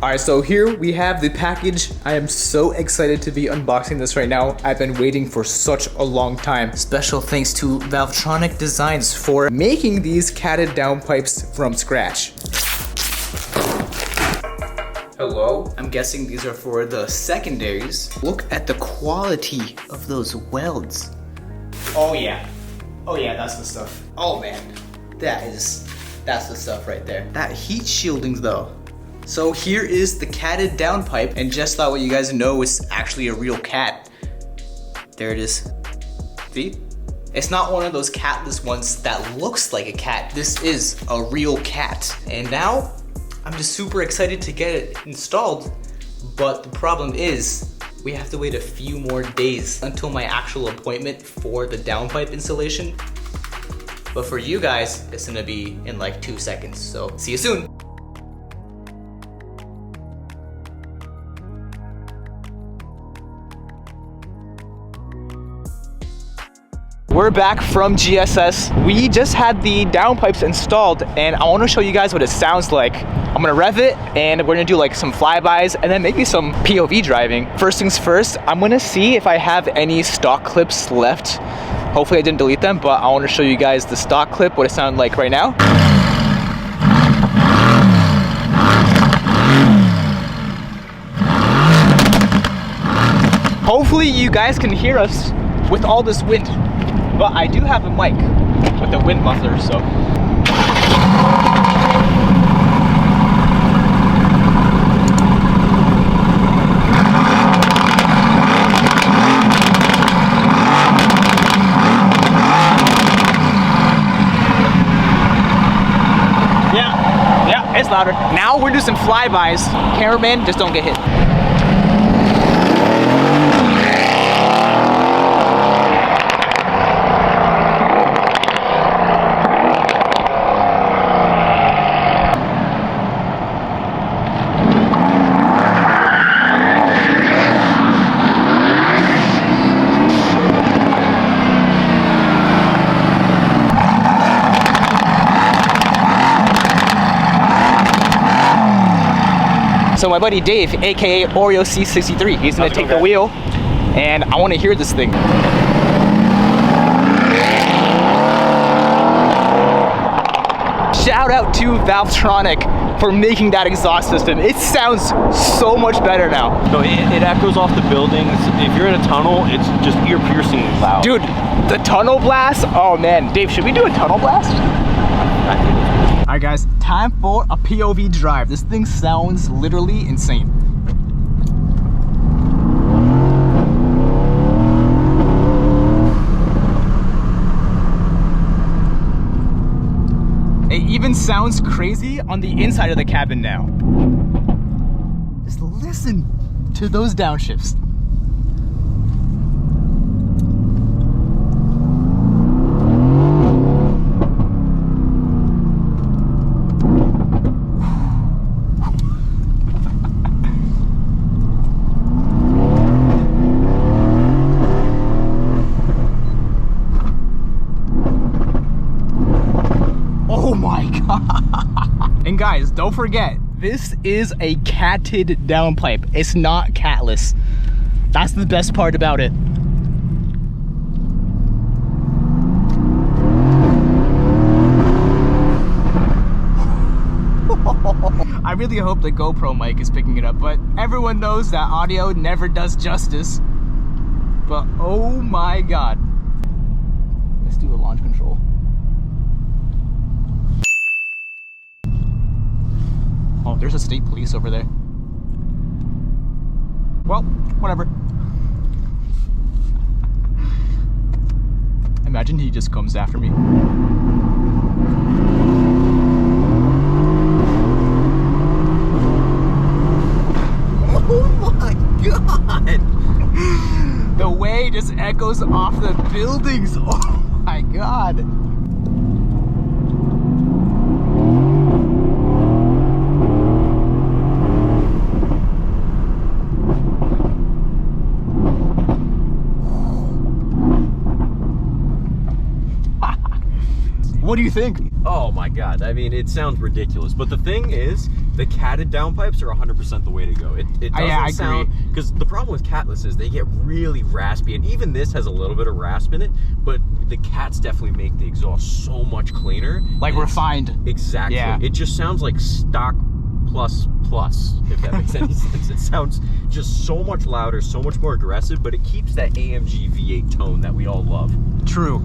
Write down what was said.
Alright, so here we have the package. I am so excited to be unboxing this right now. I've been waiting for such a long time. Special thanks to Valvetronic Designs for making these catted downpipes from scratch. Hello? I'm guessing these are for the secondaries. Look at the quality of those welds. Oh yeah, that's the stuff. Oh man, that's the stuff right there. That heat shielding though. So here is the catted downpipe, and just thought what you guys know is actually a real cat. There it is. See? It's not one of those catless ones that looks like a cat. This is a real cat. And now, I'm just super excited to get it installed, but the problem is, we have to wait a few more days until my actual appointment for the downpipe installation. But for you guys, it's gonna be in like 2 seconds, so see you soon. We're back from GSS. We just had the downpipes installed, and I want to show you guys what it sounds like. I'm gonna rev it, and we're gonna do like some flybys, and then maybe some POV driving. First things first, I'm gonna see if I have any stock clips left. Hopefully I didn't delete them, but I want to show you guys the stock clip, what it sounds like right now. Hopefully you guys can hear us with all this wind. But I do have a mic with a wind muffler, so. Yeah, it's louder. Now we're doing some flybys. Cameraman, just don't get hit. So my buddy Dave, aka Oreo C63, he's gonna take the wheel, and I want to hear this thing. Shout out to Valvetronic for making that exhaust system. It sounds so much better now. No, it echoes off the buildings. If you're in a tunnel, it's just ear-piercing loud. Dude, the tunnel blast? Oh man, Dave, should we do a tunnel blast? I think it's All right guys, time for a POV drive. This thing sounds literally insane. It even sounds crazy on the inside of the cabin now. Just listen to those downshifts. Oh my god. And guys, don't forget, this is a catted downpipe. It's not catless. That's the best part about it. I really hope the GoPro mic is picking it up, but everyone knows that audio never does justice. But oh my god. Let's do a launch control. Oh, there's a state police over there. Well, whatever. Imagine he just comes after me. Oh my god! The way just echoes off the buildings. Oh my god. What do you think? Oh my God, I mean, it sounds ridiculous. But the thing is, The catted downpipes are 100% the way to go. It doesn't I sound, because the problem with catless is they get really raspy, and even this has a little bit of rasp in it, but the cats definitely make the exhaust so much cleaner. Like refined. Exactly. Yeah. It just sounds like stock plus, if that makes any sense. It sounds just so much louder, so much more aggressive, but it keeps that AMG V8 tone that we all love. True.